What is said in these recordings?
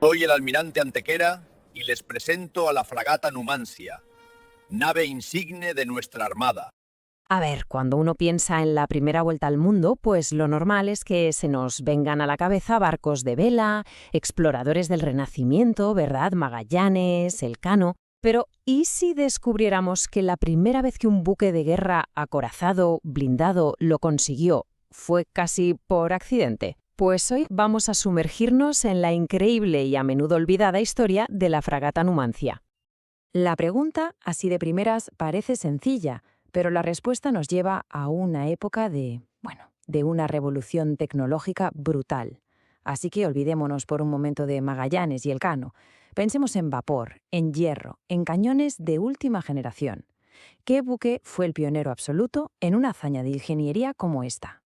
Soy el almirante Antequera y les presento a la fragata Numancia, nave insigne de nuestra armada. A ver, cuando uno piensa en la primera vuelta al mundo, pues lo normal es que se nos vengan a la cabeza barcos de vela, exploradores del Renacimiento, ¿verdad? Magallanes, Elcano. Pero, ¿y si descubriéramos que la primera vez que un buque de guerra acorazado, blindado, lo consiguió fue casi por accidente? Pues hoy vamos a sumergirnos en la increíble y a menudo olvidada historia de la fragata Numancia. La pregunta, así de primeras, parece sencilla, pero la respuesta nos lleva a una época de una revolución tecnológica brutal. Así que olvidémonos por un momento de Magallanes y Elcano. Pensemos en vapor, en hierro, en cañones de última generación. ¿Qué buque fue el pionero absoluto en una hazaña de ingeniería como esta?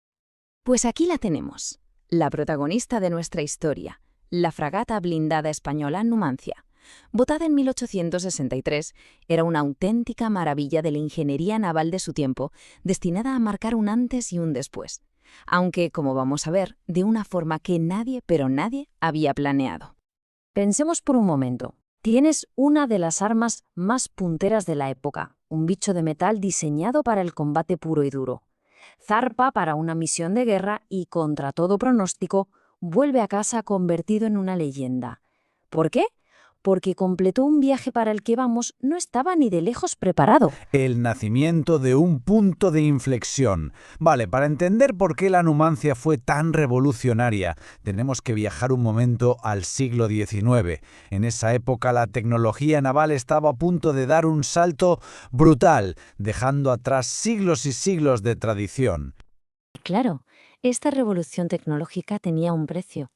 Pues aquí la tenemos, la protagonista de nuestra historia, la fragata blindada española Numancia. Votada en 1863, era una auténtica maravilla de la ingeniería naval de su tiempo, destinada a marcar un antes y un después. Aunque, como vamos a ver, de una forma que nadie, pero nadie, había planeado. Pensemos por un momento. Tienes una de las armas más punteras de la época, un bicho de metal diseñado para el combate puro y duro. Zarpa para una misión de guerra y, contra todo pronóstico, vuelve a casa convertido en una leyenda. ¿Por qué? Porque completó un viaje para el que, no estaba ni de lejos preparado. El nacimiento de un punto de inflexión. Vale, para entender por qué la Numancia fue tan revolucionaria, tenemos que viajar un momento al siglo XIX. En esa época la tecnología naval estaba a punto de dar un salto brutal, dejando atrás siglos y siglos de tradición. Claro, esta revolución tecnológica tenía un precio.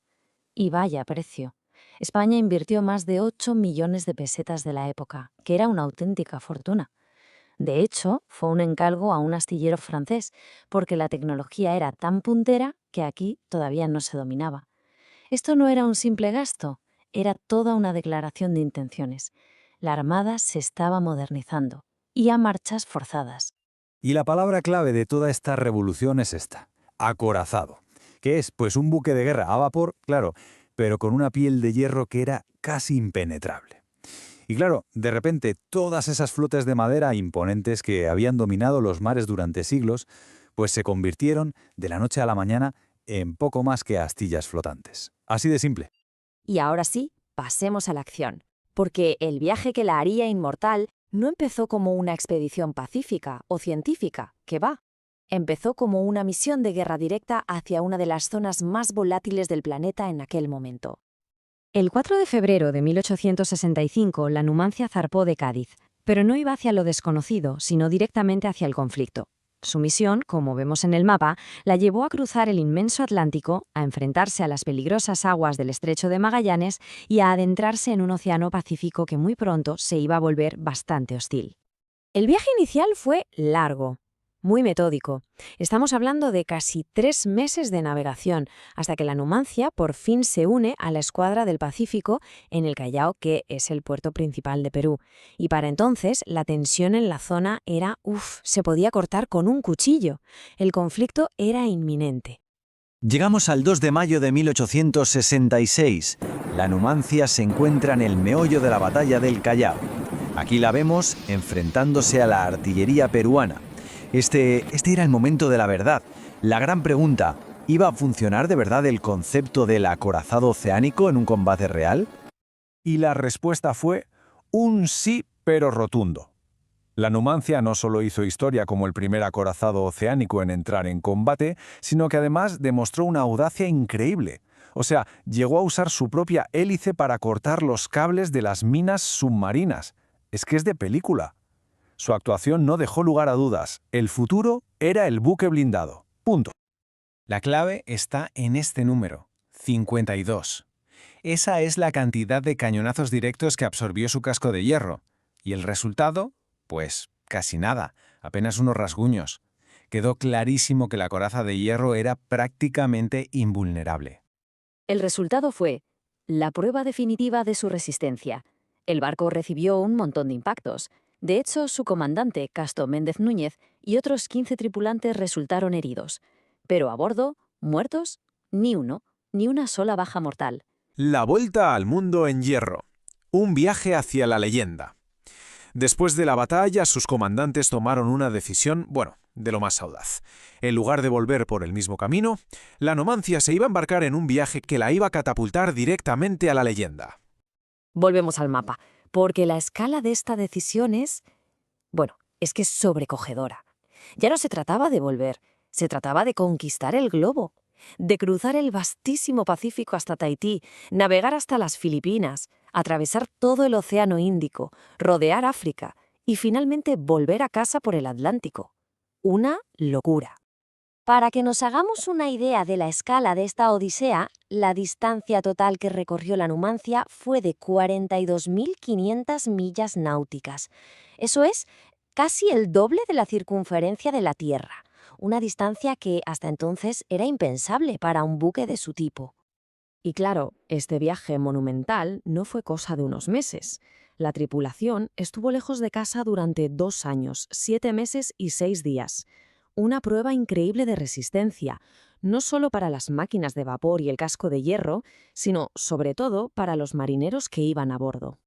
Y vaya precio. España invirtió más de 8 millones de pesetas de la época, que era una auténtica fortuna. De hecho, fue un encargo a un astillero francés, porque la tecnología era tan puntera que aquí todavía no se dominaba. Esto no era un simple gasto, era toda una declaración de intenciones. La Armada se estaba modernizando, y a marchas forzadas. Y la palabra clave de toda esta revolución es esta: acorazado. ¿Qué es? Pues un buque de guerra a vapor, claro, pero con una piel de hierro que era casi impenetrable. Y claro, de repente todas esas flotas de madera imponentes que habían dominado los mares durante siglos, pues se convirtieron de la noche a la mañana en poco más que astillas flotantes. Así de simple. Y ahora sí, pasemos a la acción. Porque el viaje que la haría inmortal no empezó como una expedición pacífica o científica, que va. Empezó como una misión de guerra directa hacia una de las zonas más volátiles del planeta en aquel momento. El 4 de febrero de 1865, la Numancia zarpó de Cádiz, pero no iba hacia lo desconocido, sino directamente hacia el conflicto. Su misión, como vemos en el mapa, la llevó a cruzar el inmenso Atlántico, a enfrentarse a las peligrosas aguas del Estrecho de Magallanes y a adentrarse en un océano Pacífico que muy pronto se iba a volver bastante hostil. El viaje inicial fue largo, muy metódico. Estamos hablando de casi 3 meses de navegación, hasta que la Numancia por fin se une a la escuadra del Pacífico en el Callao, que es el puerto principal de Perú. Y para entonces, la tensión en la zona era, se podía cortar con un cuchillo. El conflicto era inminente. Llegamos al 2 de mayo de 1866. La Numancia se encuentra en el meollo de la batalla del Callao. Aquí la vemos enfrentándose a la artillería peruana. Este era el momento de la verdad. La gran pregunta: ¿iba a funcionar de verdad el concepto del acorazado oceánico en un combate real? Y la respuesta fue un sí, pero rotundo. La Numancia no solo hizo historia como el primer acorazado oceánico en entrar en combate, sino que además demostró una audacia increíble. O sea, llegó a usar su propia hélice para cortar los cables de las minas submarinas. Es que es de película. Su actuación no dejó lugar a dudas. El futuro era el buque blindado. Punto. La clave está en este número, 52. Esa es la cantidad de cañonazos directos que absorbió su casco de hierro. ¿Y el resultado? Pues casi nada, apenas unos rasguños. Quedó clarísimo que la coraza de hierro era prácticamente invulnerable. El resultado fue la prueba definitiva de su resistencia. El barco recibió un montón de impactos. De hecho, su comandante, Casto Méndez Núñez, y otros 15 tripulantes resultaron heridos. Pero a bordo, muertos, ni uno, ni una sola baja mortal. La vuelta al mundo en hierro. Un viaje hacia la leyenda. Después de la batalla, sus comandantes tomaron una decisión, de lo más audaz. En lugar de volver por el mismo camino, la Numancia se iba a embarcar en un viaje que la iba a catapultar directamente a la leyenda. Volvemos al mapa, porque la escala de esta decisión es que es sobrecogedora. Ya no se trataba de volver, se trataba de conquistar el globo, de cruzar el vastísimo Pacífico hasta Tahití, navegar hasta las Filipinas, atravesar todo el Océano Índico, rodear África y finalmente volver a casa por el Atlántico. Una locura. Para que nos hagamos una idea de la escala de esta odisea, la distancia total que recorrió la Numancia fue de 42.500 millas náuticas. Eso es casi el doble de la circunferencia de la Tierra, una distancia que hasta entonces era impensable para un buque de su tipo. Y claro, este viaje monumental no fue cosa de unos meses. La tripulación estuvo lejos de casa durante 2 años, 7 meses y 6 días. Una prueba increíble de resistencia, no solo para las máquinas de vapor y el casco de hierro, sino sobre todo para los marineros que iban a bordo.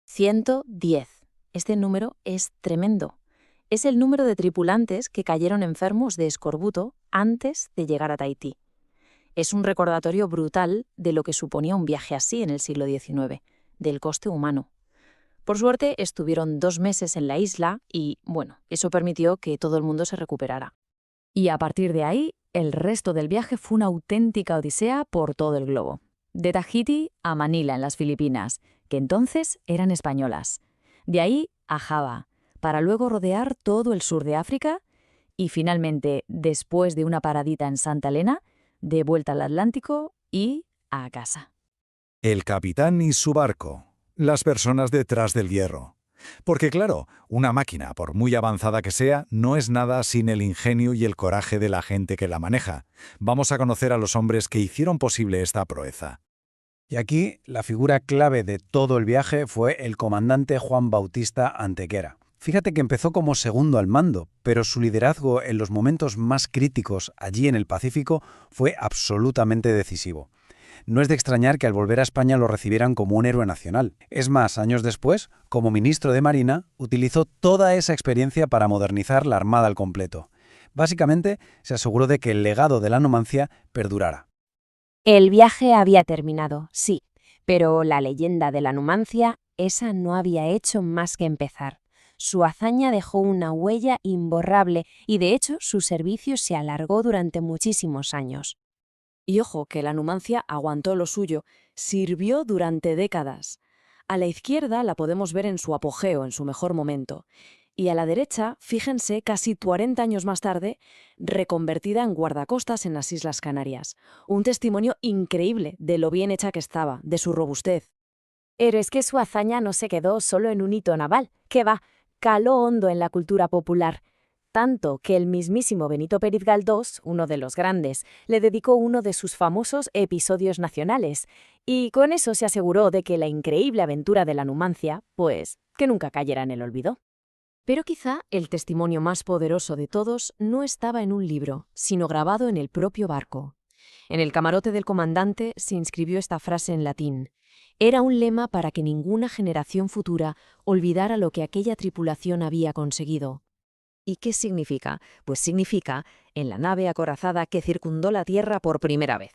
110. Este número es tremendo. Es el número de tripulantes que cayeron enfermos de escorbuto antes de llegar a Tahití. Es un recordatorio brutal de lo que suponía un viaje así en el siglo XIX, del coste humano. Por suerte, estuvieron 2 meses en la isla y, eso permitió que todo el mundo se recuperara. Y a partir de ahí, el resto del viaje fue una auténtica odisea por todo el globo. De Tahití a Manila, en las Filipinas, que entonces eran españolas. De ahí a Java, para luego rodear todo el sur de África y finalmente, después de una paradita en Santa Elena, de vuelta al Atlántico y a casa. El capitán y su barco. Las personas detrás del hierro. Porque claro, una máquina, por muy avanzada que sea, no es nada sin el ingenio y el coraje de la gente que la maneja. Vamos a conocer a los hombres que hicieron posible esta proeza. Y aquí, la figura clave de todo el viaje fue el comandante Juan Bautista Antequera. Fíjate que empezó como segundo al mando, pero su liderazgo en los momentos más críticos allí en el Pacífico fue absolutamente decisivo. No es de extrañar que al volver a España lo recibieran como un héroe nacional. Es más, años después, como ministro de Marina, utilizó toda esa experiencia para modernizar la Armada al completo. Básicamente, se aseguró de que el legado de la Numancia perdurara. El viaje había terminado, sí, pero la leyenda de la Numancia, esa no había hecho más que empezar. Su hazaña dejó una huella imborrable y, de hecho, su servicio se alargó durante muchísimos años. Y ojo, que la Numancia aguantó lo suyo, sirvió durante décadas. A la izquierda la podemos ver en su apogeo, en su mejor momento. Y a la derecha, fíjense, casi 40 años más tarde, reconvertida en guardacostas en las Islas Canarias. Un testimonio increíble de lo bien hecha que estaba, de su robustez. Pero es que su hazaña no se quedó solo en un hito naval, que caló hondo en la cultura popular. Tanto que el mismísimo Benito Pérez Galdós, uno de los grandes, le dedicó uno de sus famosos episodios nacionales, y con eso se aseguró de que la increíble aventura de la Numancia, que nunca cayera en el olvido. Pero quizá el testimonio más poderoso de todos no estaba en un libro, sino grabado en el propio barco. En el camarote del comandante se inscribió esta frase en latín. Era un lema para que ninguna generación futura olvidara lo que aquella tripulación había conseguido. ¿Y qué significa? Pues significa, en la nave acorazada que circundó la Tierra por primera vez.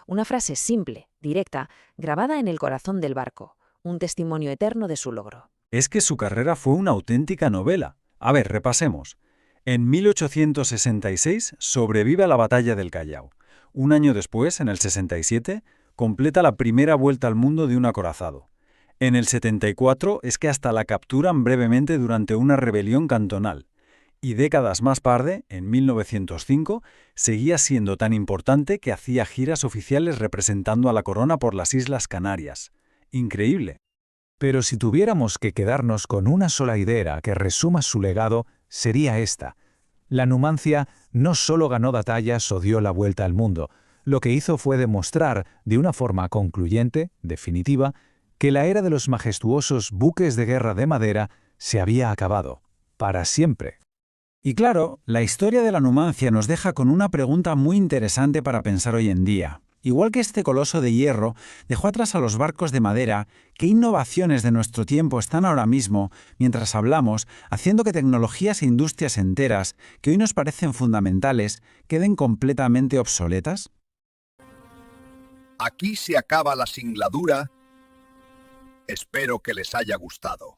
Una frase simple, directa, grabada en el corazón del barco, un testimonio eterno de su logro. Es que su carrera fue una auténtica novela. A ver, repasemos. En 1866 sobrevive a la batalla del Callao. Un año después, en el 67, completa la primera vuelta al mundo de un acorazado. En el 74 es que hasta la capturan brevemente durante una rebelión cantonal. Y décadas más tarde, en 1905, seguía siendo tan importante que hacía giras oficiales representando a la corona por las Islas Canarias. Increíble. Pero si tuviéramos que quedarnos con una sola idea que resuma su legado, sería esta. La Numancia no solo ganó batallas o dio la vuelta al mundo, lo que hizo fue demostrar, de una forma concluyente, definitiva, que la era de los majestuosos buques de guerra de madera se había acabado, para siempre. Y claro, la historia de la Numancia nos deja con una pregunta muy interesante para pensar hoy en día. Igual que este coloso de hierro dejó atrás a los barcos de madera, ¿qué innovaciones de nuestro tiempo están ahora mismo, mientras hablamos, haciendo que tecnologías e industrias enteras, que hoy nos parecen fundamentales, queden completamente obsoletas? Aquí se acaba la singladura. Espero que les haya gustado.